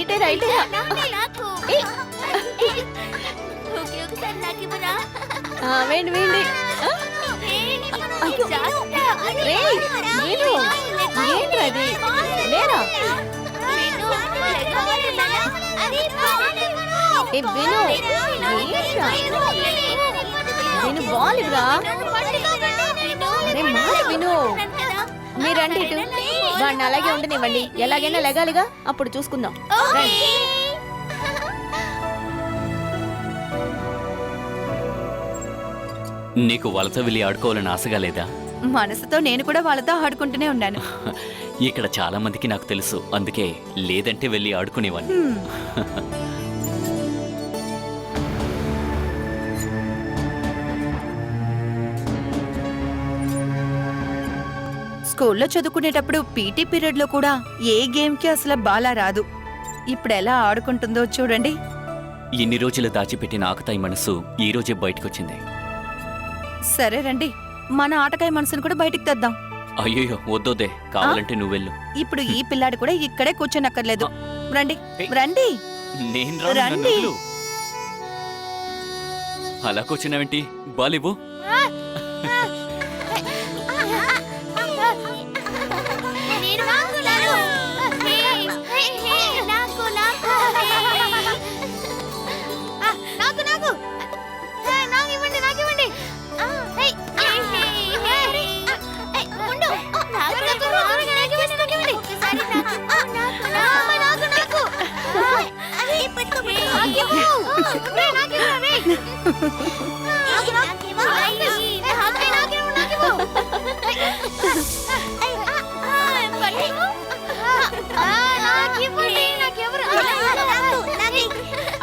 ఇటేరా వేండి వేండి. ఏంటది లేరా విను విను బాల్ ఇవ్వరా. మాట విను. మీరండి ఇటు. వాడిని అలాగే ఉండనివ్వండి. ఎలాగైనా లెగాలిగా, అప్పుడు చూసుకుందాం. నీకు వాళ్ళతో వెళ్ళి ఆడుకోవాలని ఆశగా లేదా? మనసుతో నేను కూడా వాళ్ళతో ఆడుకుంటూనే ఉన్నాను. ఇక్కడ చాలా మందికి నాకు తెలుసు, అందుకే లేదంటే వెళ్ళి ఆడుకునేవాడిని. స్కూల్లో చదువుకునేటప్పుడు పీటీ పీరియడ్ లో కూడా ఏ గేమ్ కి అసలు బాలా రాదు. ఇప్పుడు ఎలా ఆడుకుంటుందో చూడండి. ఇన్ని రోజులు దాచిపెట్టిన ఆకతాయి మనసు ఈ రోజే బయటకొచ్చింది. సరే రండి, మన ఆటకాయ మనసును కూడా బయటికి తెద్దాం. అయ్యో వద్దోదే, కావాలంటే నువ్వెళ్ళు. ఇప్పుడు ఈ పిల్లాడు కూడా ఇక్కడే కూర్చోనక్కర్లేదు. రండి రండి నేను రండి. అలా కూర్చున్నావేంటి? బాలివ్వు.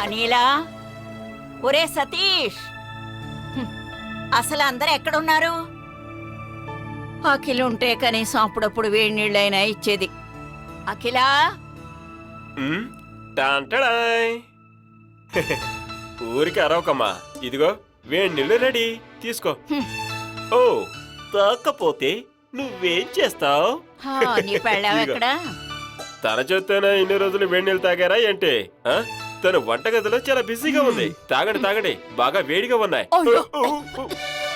అనిలా, ఒరే సతీష్, అసలు అందరు ఎక్కడున్నారు? అఖిల ఉంటే కనీసం అప్పుడప్పుడు వేడి నీళ్ళైనా ఇచ్చేది. అఖిలా, ఊరికి అరవకమ్మా. ఇదిగో వేడి నీళ్ళు రెడీ, తీసుకో. ఓ తాకపోతే నువ్వేం చేస్తావు? నీ పెళ్ళాం ఎక్కడా? తన చేత్తోనే ఇన్ని రోజులు వేడి నీళ్ళు తాగారా ఏంటి? తను వంటగదిలో చాలా బిజీగా ఉంది. తాగండి తాగండి, బాగా వేడిగా ఉన్నాయి.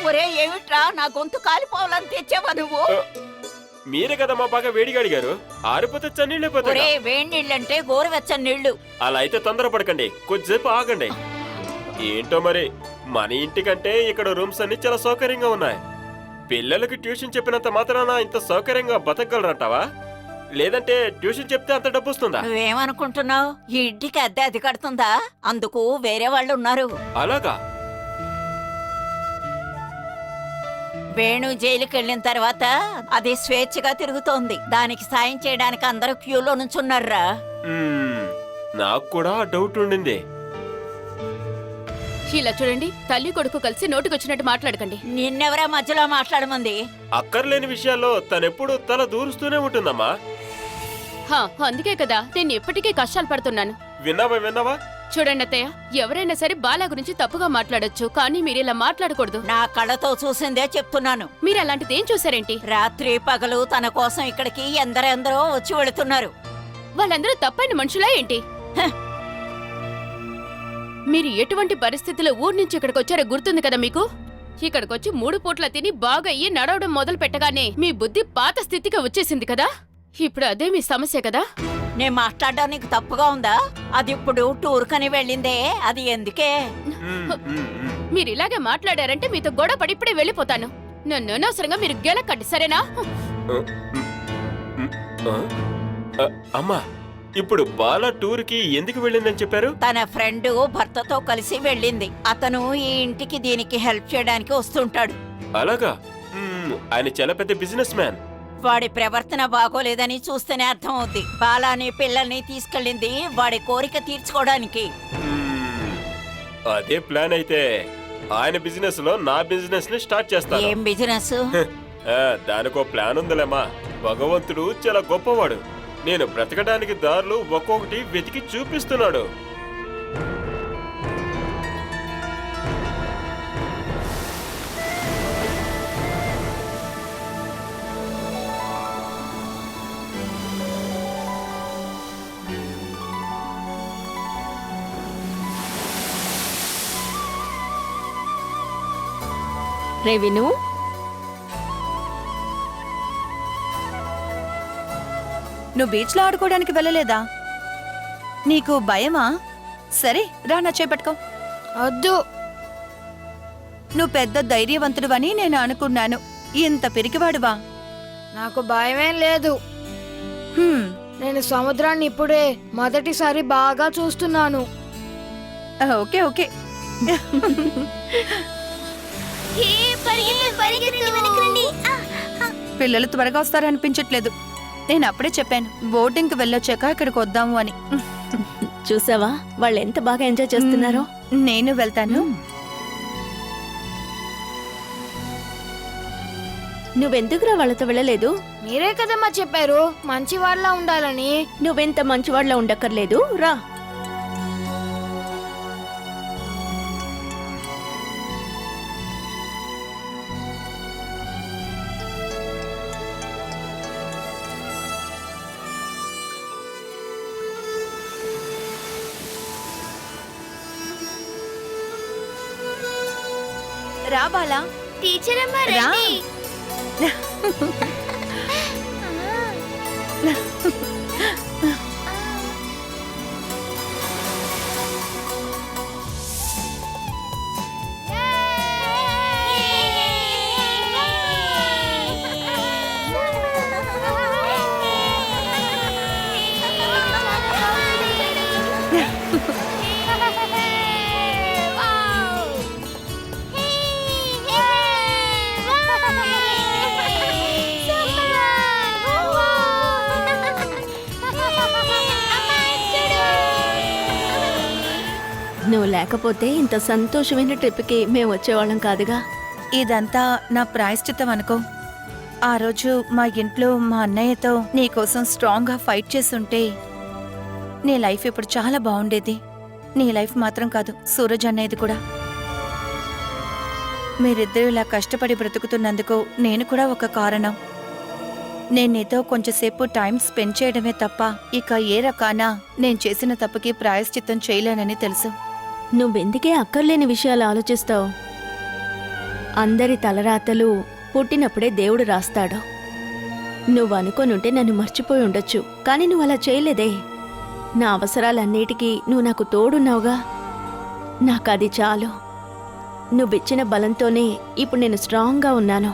ఒరే ఏమిట్రా, నా గొంతు కాలిపోవాలని తెచ్చావా నువ్వు? మీరే కదమ్మా బాగా వేడిగా అడిగారు. ఆరిపోతే చన్నీళ్ళైపోతాయి. వేడి నీళ్ళంటే గోరువెచ్చని నీళ్లు. అలా అయితే తొందరపడకండి, కొద్దిసేపు ఆగండి. ఏంటో మరి, మన ఇంటికంటే ఇక్కడ రూమ్స్ అన్ని చాలా సౌకర్యంగా ఉన్నాయి. పిల్లలకి ట్యూషన్ చెప్పినంత మాత్రాన ఇంత సౌకర్యంగా బతకగలరంటావా? లేదంటే ట్యూషన్ చెప్తే అంత డబ్బు వస్తుందా? నువ్వేమనుకుంటున్నావు? ఈ ఇంటికి అద్దె అది కడుతుందా? అందుకు వేరే వాళ్ళు ఉన్నారు. అలాగా? వేణు జైలుకి వెళ్ళిన తర్వాత అది స్వేచ్ఛగా తిరుగుతోంది. దానికి సాయం చేయడానికి అందరూ క్యూలో నుంచున్నారా. నాకు కూడా డౌట్ ఉండింది. ఇలా చూడండి, తల్లి కొడుకు కలిసి నోటికొచ్చినట్టు మాట్లాడకండి. నిన్నెవరా మధ్యలో మాట్లాడమంది? అక్కర్లేని విషయాల్లో తనెప్పుడు తల దూరుస్తూనే ఉంటుందమ్మా. అందుకే కదా నేను ఎప్పటికీ కష్టాలు పడుతున్నాను. విన్నావా? చూడండి అత్తయ్య, ఎవరైనా సరే బాలా గురించి తప్పుగా మాట్లాడొచ్చు, కానీ మీరు ఇలా మాట్లాడకూడదు. నా కళ్ళతో చూసిందే చెప్తున్నాను. మీరు అలాంటిదేం చూసారేంటి? రాత్రి పగలు తన కోసం ఇక్కడికి ఎందరెందరో వచ్చి వెళుతున్నారు. వాళ్ళందరూ తప్పైన మనుషులా ఏంటి? మీరు ఎటువంటి పరిస్థితుల్లో ఊరు నుంచి ఇక్కడికి వచ్చారో గుర్తుంది కదా మీకు? ఇక్కడికొచ్చి 3 పూట్ల తిని బాగా అయ్యి నడవడం మొదలు పెట్టగానే మీ బుద్ధి పాత స్థితికి వచ్చేసింది కదా. ఇప్పుడు అదే మీ సమస్య కదా. నేను మాట్లాడడం నీకు తప్పుగా ఉందా? అది ఇప్పుడు టూర్ కని వెళ్ళిందే, అది ఎందుకే? మీరు ఇలాగే మాట్లాడారంటే మీతో గొడవ పడి ఇప్పుడే వెళ్ళిపోతాను. నన్ను అనవసరంగా మీరు గెలకండి, సరేనా? అమ్మా, ఇప్పుడు బాలా టూర్ కి ఎందుకు వెళ్ళిందని చెప్పారు? తన ఫ్రెండ్ భర్తతో కలిసి వెళ్ళింది. అతను ఈ ఇంటికి దీనికి హెల్ప్ చేయడానికి వస్తుంటాడు. అలాగా? ఆయన చాలా పెద్ద బిజినెస్ మ్యాన్. వాడి ప్రవర్తన బాగోలేదని చూస్తేనే అర్థం అవుద్ది. బాలాని పిల్లల్ని తీసుకెళ్ళింది వాడి కోరిక తీర్చుకోవడానికి. అదే ప్లాన్ అయితే ఆయన బిజినెస్ లో నా బిజినెస్ ని స్టార్ట్ చేస్తాను. ఏం బిజినెస్? దానికో ప్లాన్ ఉందిలేమా. భగవంతుడు చాలా గొప్పవాడు. నేను బ్రతకడానికి దారులు ఒక్కొక్కటి వెతికి చూపిస్తున్నాడు. రే విను, నువ్వు బీచ్లో ఆడుకోవడానికి వెళ్ళలేదా? నీకు భయమా? సరే రా, నా చేపట్టుకో. వద్దు. నువ్వు పెద్ద ధైర్యవంతుడివని నేను అనుకున్నాను. ఇంత పిరికివాడువా? నాకు భయమేం లేదు. హ్మ్, నేను సముద్రాన్ని ఇప్పుడే మొదటిసారి బాగా చూస్తున్నాను. Okay okay. పిల్లలు త్వరగా వస్తారనిపించట్లేదు. నేను అప్పుడే చెప్పాను బోటింగ్కి వెళ్ళొచ్చాక ఇక్కడికి వద్దాము అని. చూసావా వాళ్ళు ఎంత బాగా ఎంజాయ్ చేస్తున్నారో. నేను వెళ్తాను. నువ్వెందుకురా వాళ్ళతో వెళ్ళలేదు? మీరే కదమ్మా చెప్పారు మంచి వాళ్ళ ఉండాలని. నువ్వెంత మంచివాళ్ళ ఉండక్కర్లేదు, రా. రా బాలా. టీచర్ అమ్మ రా. రండి. నువ్వు లేకపోతే ఇంత సంతోషమైన ట్రిప్కి మేము వచ్చేవాళ్ళం కాదుగా. ఇదంతా నా ప్రాయశ్చిత్తం అనుకో. ఆ రోజు మా ఇంట్లో మా అన్నయ్యతో నీకోసం స్ట్రాంగ్గా ఫైట్ చేస్తుంటే నీ లైఫ్ ఇప్పుడు చాలా బాగుండేది. నీ లైఫ్ మాత్రం కాదు, సూరజ్ అన్నయ్యది కూడా. మీరిద్దరూ ఇలా కష్టపడి బ్రతుకుతున్నందుకు నేను కూడా ఒక కారణం. నేను నీతో కొంచెంసేపు టైం స్పెండ్ చేయడమే తప్ప ఇక ఏ రకాన నేను చేసిన తప్పుకి ప్రాయశ్చిత్తం చేయలేనని తెలుసు. నువ్వెందుకే అక్కర్లేని విషయాలు ఆలోచిస్తావు? అందరి తలరాతలు పుట్టినప్పుడే దేవుడు రాస్తాడు. నువ్వు అనుకోనుంటే నన్ను మర్చిపోయి ఉండొచ్చు, కానీ నువ్వు అలా చేయలేదే. నా అవసరాలన్నిటికీ నువ్వు నాకు తోడున్నావుగా. నాకది చాలు. నువ్విచ్చిన బలంతోనే ఇప్పుడు నేను స్ట్రాంగ్గా ఉన్నాను.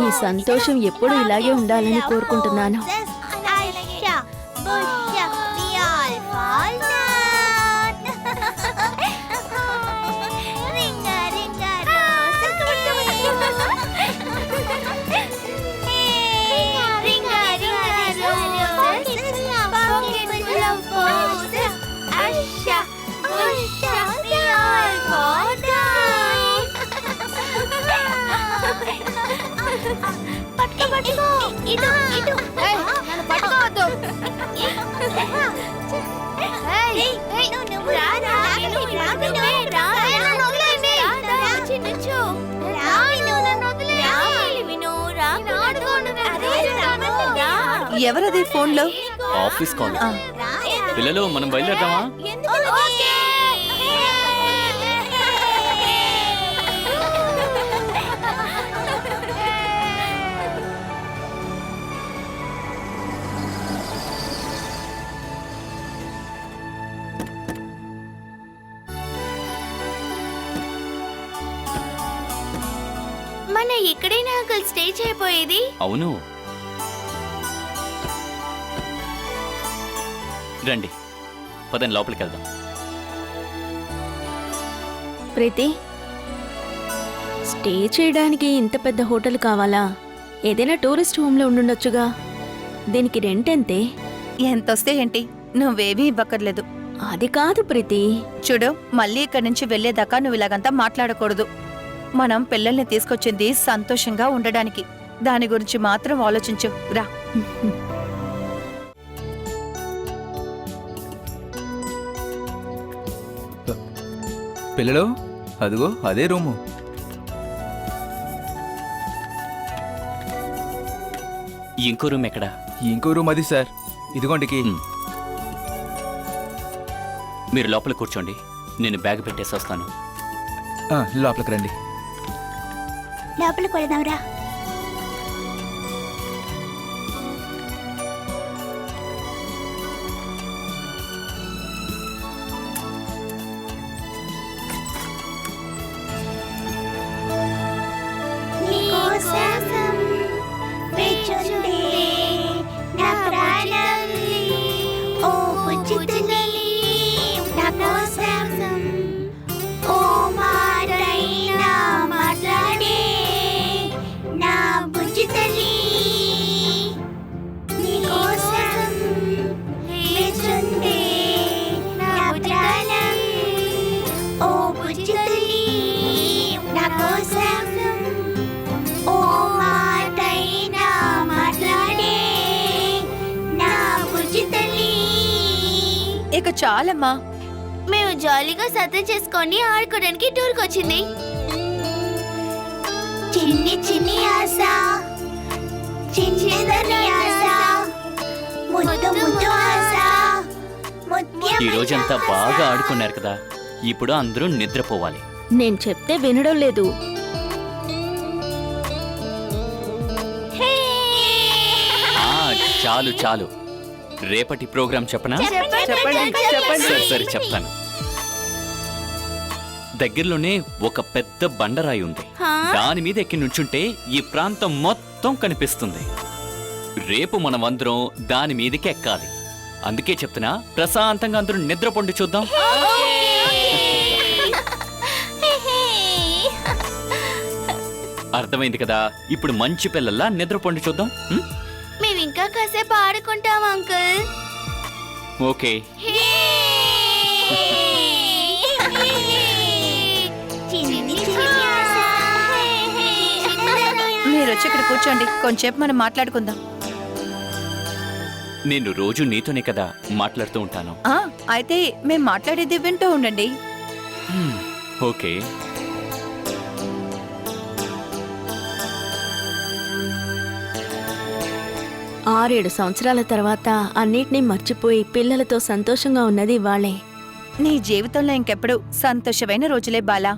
ఈ సంతోషం ఎప్పుడూ ఇలాగే ఉండాలని కోరుకుంటున్నాను. ఏయ్, నన్ను పట్టుకోవద్దు. ఎవరది ఫోన్లో? Office call. పిల్లలు మనం బయలుదేరదామా? మన ఇక్కడైనా అంకుల్ స్టే చేయబోయేది. అవును, రండి పదండి లోపలికి వెళ్దాం. ప్రీతి, స్టే చేయడానికి ఇంత పెద్ద హోటల్ కావాలా? ఏదైనా టూరిస్ట్ హోమ్లో ఉండుండొచ్చుగా. దీనికి రెంట్ ఎంతే? ఎంతొస్తే ఏంటి, నువ్వేమీ ఇవ్వక్కర్లేదు. అది కాదు ప్రీతి. చూడు, మళ్ళీ ఇక్కడి నుంచి వెళ్లేదాకా నువ్వు ఇలాగంతా మాట్లాడకూడదు. మనం పిల్లల్ని తీసుకొచ్చింది సంతోషంగా ఉండడానికి. దాని గురించి మాత్రం ఆలోచించు. రా. పిల్లలు, అదిగో అదే రూము. ఇంకో రూమ్ ఎక్కడా? ఇంకో రూమ్ అది సార్. ఇదిగోండికి. మీరు లోపల కూర్చోండి, నేను బ్యాగ్ పెట్టేసి వస్తాను. లోపలికి రండి. లోపలికి వెళదాంరా. నీకోసం వేచుండే నా ప్రాణాన్ని, ఓ బుజ్జితల్లి నా కోసం ఓ మాటైనా మాట్లాడే నా బుజ్జితల్లి. నీకోసం వేచుండే నా ప్రాణం, ఓ బుజ్జితల్లి నా కోసం ఓ మాటైనా మాట్లాడే నా బుజ్జితల్లి. ఇక చాలమ్మా. మేము జాలీగా సత్తా చేసుకొని ఆడుకోవడానికి టూర్కి వచ్చింది. చిన్ని చిన్ని ఆశ, చిన్ని ఆశ, ముద్దు ముద్దు ఆశ, ఈ రోజంతా బాగా ఆడుకున్నారు కదా, ఇప్పుడు అందరూ నిద్రపోవాలి. నేను చెప్తే వినడం లేదు. చాలు చాలు, రేపటి ప్రోగ్రాం చెప్పనా? సరే చెప్తాను. దగ్గరలోనే ఒక పెద్ద బండరాయి ఉంది. దాని మీద ఎక్కి నుంచుంటే ఈ ప్రాంతం మొత్తం కనిపిస్తుంది. రేపు మనం అందరం దాని మీదకి ఎక్కాలి. అందుకే చెప్తున్నా, ప్రశాంతంగా అందరూ నిద్రపోండి చూద్దాం. అర్థమైంది కదా? ఇప్పుడు మంచి పిల్లల్లా నిద్రపోండి చూద్దాం. మేము ఇంకా కాసేపు ఆడుకుంటాం అంకుల్. ఓకే. మీరు వచ్చి ఇక్కడ కూర్చోండి, కొంచెంసేపు మనం మాట్లాడుకుందాం. నేను రోజు నీతోనే కదా మాట్లాడుతూ ఉంటాను. అయితే మేం మాట్లాడేది వింటూ ఉండండి. ఓకే. ఆరేడు సంవత్సరాల తర్వాత అన్నిటినీ మర్చిపోయి పిల్లలతో సంతోషంగా ఉన్నది వాళ్ళే. నీ జీవితంలో ఇంకెప్పుడు సంతోషమైన రోజులే బాలా.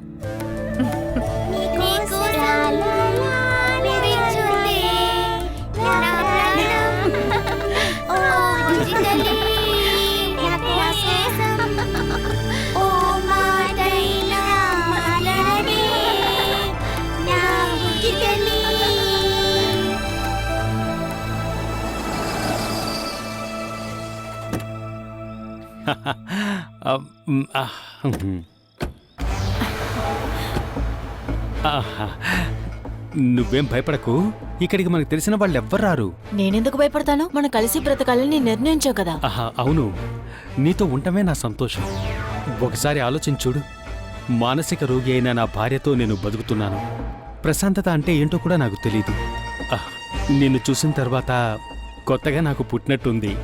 నువ్వేం భయపడకు, ఇక్కడికి మనకు తెలిసిన వాళ్ళు ఎవ్వరు రారు. నేనెందుకు భయపడతాను? మనం కలిసి బ్రతకాలని నిర్ణయించావు కదా. అవును, నీతో ఉండమే నా సంతోషం. ఒకసారి ఆలోచించుడు, మానసిక రోగి అయిన నా భార్యతో నేను బతుకుతున్నాను. ప్రశాంతత అంటే ఏంటో కూడా నాకు తెలీదు. నిన్ను చూసిన తర్వాత కొత్తగా నాకు పుట్టినట్టుంది.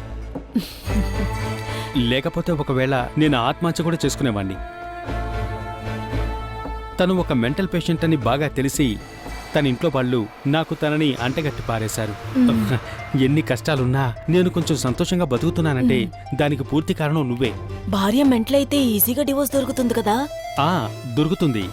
లేకపోతే ఒకవేళ నేను ఆత్మహత్య కూడా చేసుకునేవాణ్ణి. తను ఒక మెంటల్ పేషెంట్ అని బాగా తెలిసి తన ఇంట్లో వాళ్ళు నాకు తనని అంటగట్టి పారేశారు. ఎన్ని కష్టాలున్నా నేను కొంచెం సంతోషంగా బతుకుతున్నానంటే దానికి పూర్తి కారణం నువ్వే. భార్య మెంటల్ అయితే ఈజీగా డివోర్స్ దొరుకుతుంది కదా. దొరుకుతుంది.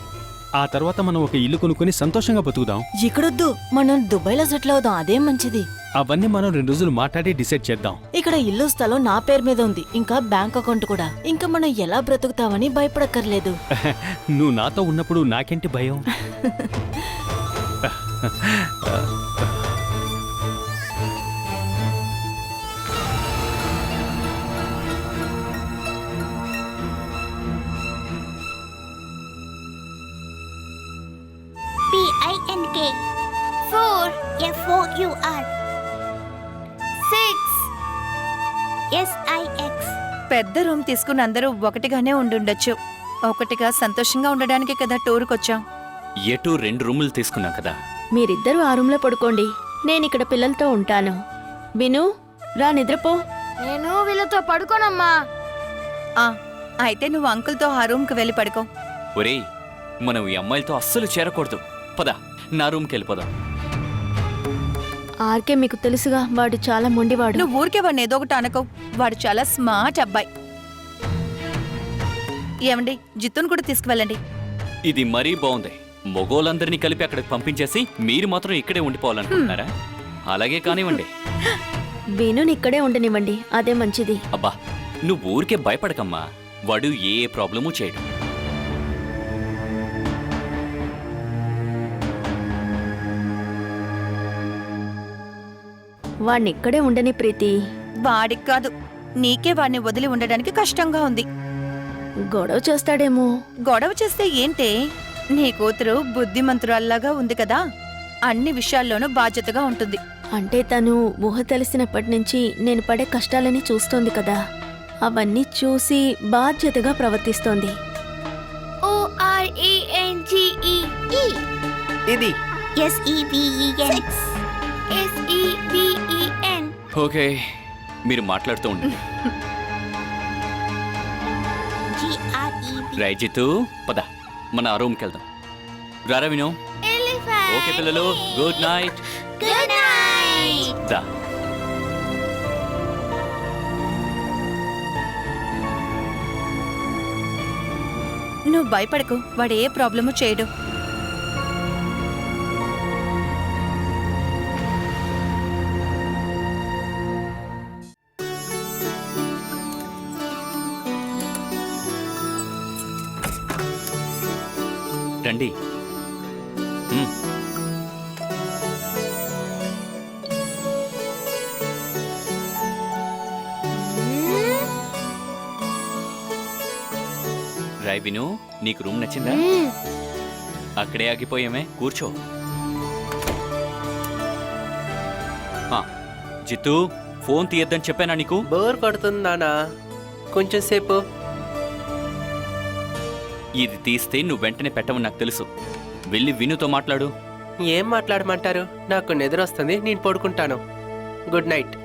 ఆ తర్వాత మనం ఒక ఇల్లు కొనుక్కొని సంతోషంగా బతుకుదాం. ఇక్కడొద్దు, మనం దుబాయ్లో సెటిల్ అవుదాం, అదే మంచిది. అవన్నీ మనం 2 రోజులు మాట్లాడి డిసైడ్ చేద్దాం. ఇక్కడ ఇల్లు స్థలం నా పేరు మీద ఉంది, ఇంకా బ్యాంక్ అకౌంట్ కూడా. ఇంకా మనం ఎలా బ్రతుకుతామని భయపడక్కర్లేదు. నువ్వు నాతో ఉన్నప్పుడు నాకేంటి భయం? PINK 4 FOUR 6 SIX. పెద్ద రూమ్ తీసుకుని అందరూ ఒకటిగానే ఉండుండొచ్చు. ఒకటిగా సంతోషంగా ఉండడానికి కదా టూర్కొచ్చాం. ఎటు 2 రూములు తీసుకున్నాం కదా. మీరిద్దరూ ఆ రూమ్లో పడుకోండి, నేనిక్కడ పిల్లలతో ఉంటాను. విను, రా నిద్రపో. నేను వీళ్ళతో పడుకోనమ్మా. అయితే నువ్వు అంకుల్తో ఆ రూమ్కి వెళ్ళి పడుకో. ఒరేయ్, మనం ఈ అమ్మాయిలతో అస్సలు చేరకూడదు. పద, నా రూమ్కి వెళ్ళిపోదాం. ఆర్కే మీకు తెలుసుగా, వాడు చాలా మొండివాడు. నువ్వు ఊరికే వాడిని ఏదో ఒకటి అనకో. వాడు చాలా స్మార్ట్ అబ్బాయి. ఏమండి, జిత్తును కూడా తీసుకువెళ్ళండి. ఇది మరీ బాగుంది. మొగోళ్ళందరినీ కలిపి అక్కడికి పంపించేసి మీరు మాత్రం ఇక్కడే ఉండిపోవాలనుకుంటున్నారా? అలాగే కానివ్వండి. వేణుని ఇక్కడే ఉండనివ్వండి, అదే మంచిది. అబ్బా, నువ్వు ఊరికే భయపడకమ్మా. వాడు ఏ ప్రాబ్లమూ చేయడు. వాణ్ణి ఇక్కడే ఉండని ప్రీతి. వాడికి కాదు, నీకే వాడిని వదిలి ఉండడానికి కష్టంగా ఉంది. గొడవ చేస్తాడేమో. గొడవ చేస్తే ఏంటే? నీ కూతురు బుద్ధిమంతురాల్లాగా ఉంది కదా, అన్ని విషయాల్లోనూ బాధ్యతగా ఉంటుంది. అంటే తను ఊహ తెలిసినప్పటి నుంచి నేను పడే కష్టాలని చూస్తోంది కదా, అవన్నీ చూసి బాధ్యతగా ప్రవర్తిస్తోంది. ORANGEE ఇది SEVEN SEVEN ఓకే, మీరు మాట్లాడుతూ ఉండండి. GREV రైజితు, పద, మన ఆ రూమ్కి వెళ్దాం. రారా విను. ఓకే పిల్లలు, గుడ్ నైట్. Good night. దా. నువ్వు భయపడకు, వాడు ఏ ప్రాబ్లము చేయడు. రండి. మ్. రాయ్ విను, నీకు రూమ్ నచ్చిందా? అక్కడే ఆగిపోయామే, కూర్చో. ఆ, జిత్తు, ఫోన్ తీయద్దని చెప్పానా నీకు? బోర్ కొడుతుంది నానా, కొంచెం సేపు. ఇది తీస్తే నువ్వు వెంటనే పెట్టవు నాకు తెలుసు. వెళ్ళి వినుతో మాట్లాడు. ఏం మాట్లాడమంటారు? నాకు నిద్ర వస్తుంది, నేను పడుకుంటాను. Good night.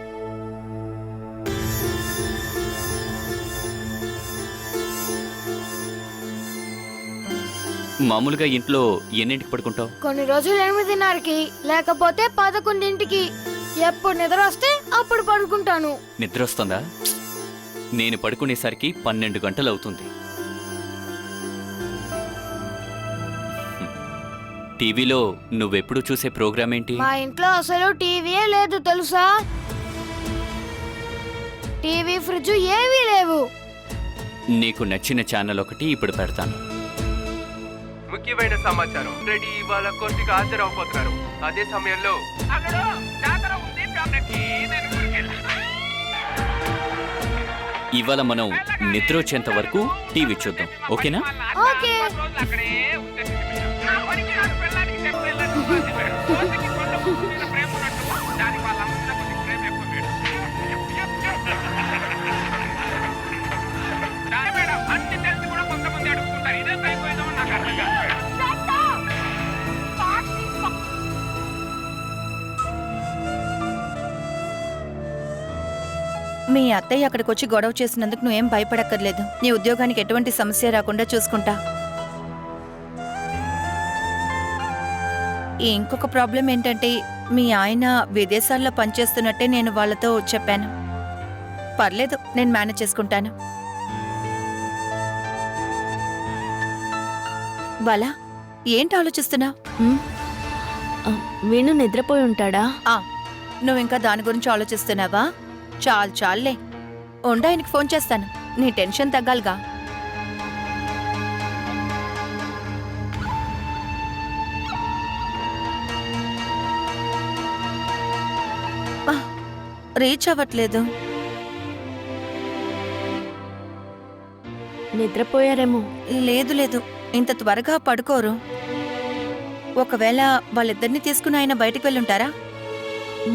మామూలుగా ఇంట్లో ఎన్నింటికి పడుకుంటావు? కొన్ని రోజులు 8:30కి, లేకపోతే 11ంటికి. ఎప్పుడు నిద్ర వస్తే అప్పుడు పడుకుంటాను. నిద్ర వస్తుందా? నేను పడుకునేసరికి 12 గంటలు అవుతుంది. టీవీలో నువ్వెప్పుడు చూసే ప్రోగ్రామ్ ఏంటి? మా ఇంట్లో అసలు టీవీయే లేదు తెలుసా. టీవీ, ఫ్రిడ్జ్ ఏవీ లేవు. నీకు నచ్చిన ఛానల్ ఒకటి ఇప్పుడు పెడతాను. ముఖ్యమైన సమాచారం, రెడీ ఇవాళ కోర్టుకి హాజరవబోతున్నారు. అదే సమయంలో ఇవాళ మనం నిద్ర వచ్చేంత వరకు టీవీ చూద్దాం, ఓకేనా? ఓకే. మీ అత్తయ్య అక్కడికి వచ్చి గొడవ చేసినందుకు నువ్వేం భయపడక్కర్లేదు. నీ ఉద్యోగానికి ఎటువంటి సమస్య రాకుండా చూసుకుంటా. ఇంకొక ప్రాబ్లం ఏంటంటే, మీ ఆయన విదేశాల్లో పనిచేస్తున్నట్టే నేను వాళ్ళతో చెప్పాను. పర్లేదు, నేను మేనేజ్ చేసుకుంటాను. బాలా, ఏంటి ఆలోచిస్తున్నా? వేణు నిద్రపోయి ఉంటాడా? నువ్వింకా దాని గురించి ఆలోచిస్తున్నావా? చాలే, ఉండు, ఆయనకి ఫోన్ చేస్తాను. నీ టెన్షన్ తగ్గాలిగా. రీచ్ అవ్వట్లేదు. నిద్రపోయారేమో. లేదు, ఇంత త్వరగా పడుకోరు. ఒకవేళ వాళ్ళిద్దరిని తీసుకుని ఆయన బయటికి వెళ్ళుంటారా?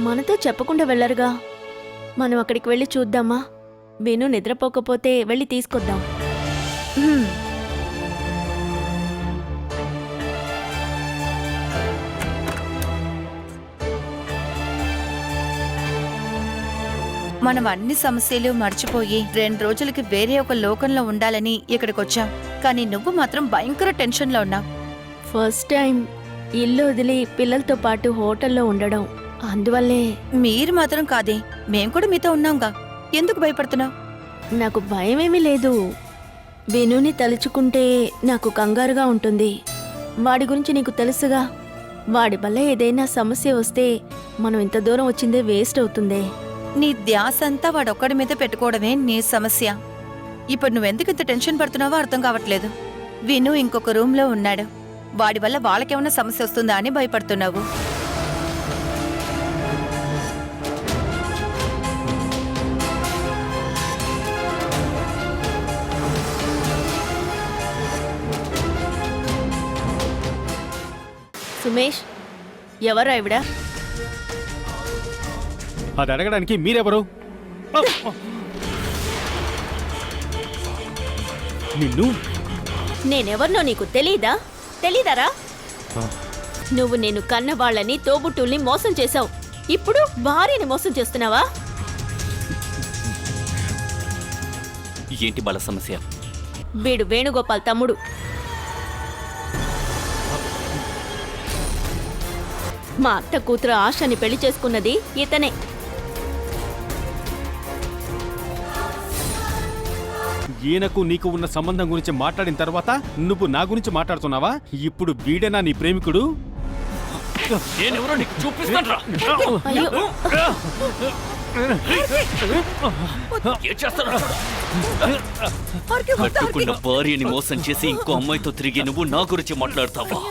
మనతో చెప్పకుండా వెళ్ళరుగా. మనం అక్కడికి వెళ్ళి చూద్దామా? వేణు నిద్రపోకపోతే వెళ్ళి తీసుకొద్దాం. హ్మ్. మనం అన్ని సమస్యలు మర్చిపోయి 2 రోజులకి వేరే ఒక లోకంలో ఉండాలని ఇక్కడికొచ్చాం. కానీ నువ్వు మాత్రం భయంకర టెన్షన్లో ఉన్నావు. ఫస్ట్ టైం ఇల్లు వదిలి పిల్లలతో పాటు హోటల్లో ఉండడం, అందువల్లే మీరు మాత్రం కాదే, మేం కూడా మీతో ఉన్నాంగా. ఎందుకు భయపడుతున్నావు? నాకు భయమేమీ లేదు. వినుని తలుచుకుంటే నాకు కంగారుగా ఉంటుంది. వాడి గురించి నీకు తెలుసుగా. వాడి వల్ల ఏదైనా సమస్య వస్తే మనం ఇంత దూరం వచ్చిందే వేస్ట్ అవుతుందే. నీ ధ్యాస అంతా వాడొక్కడి మీద పెట్టుకోవడమే నీ సమస్య. ఇప్పుడు నువ్వెందుకు ఇంత టెన్షన్ పడుతున్నావో అర్థం కావట్లేదు. విను ఇంకొక రూమ్లో ఉన్నాడు. వాడి వల్ల వాళ్ళకేమైనా సమస్య వస్తుందా అని భయపడుతున్నావు. సుమేష్, ఎవరా ఇవిడ? అది అడగడానికి మీరెవరు? నిన్ను నేనెవరినో నీకు తెలీదా? తెలీదారా? నువ్వు నేను కన్న వాళ్ళని, తోబుట్టుల్ని మోసం చేశావు. ఇప్పుడు భార్యని మోసం చేస్తున్నావా? ఏంటి బాల సమస్య? వీడు వేణుగోపాల్ తమ్ముడు. మా అత్త కూతురు ఆశని పెళ్లి చేసుకున్నది ఇతనే. ఈయనకు నీకు ఉన్న సంబంధం గురించి మాట్లాడిన తర్వాత నువ్వు నా గురించి మాట్లాడుతున్నావా? ఇప్పుడు వీడేనా నీ ప్రేమికుడు? నేనెవరో నీకు చూపిస్తానురా. అయ్యో, ఏం చేస్తానో చూడు. కట్టుకున్న భార్యని మోసం చేసి ఇంకో అమ్మాయితో తిరిగి నువ్వు నా గురించి మాట్లాడతావా?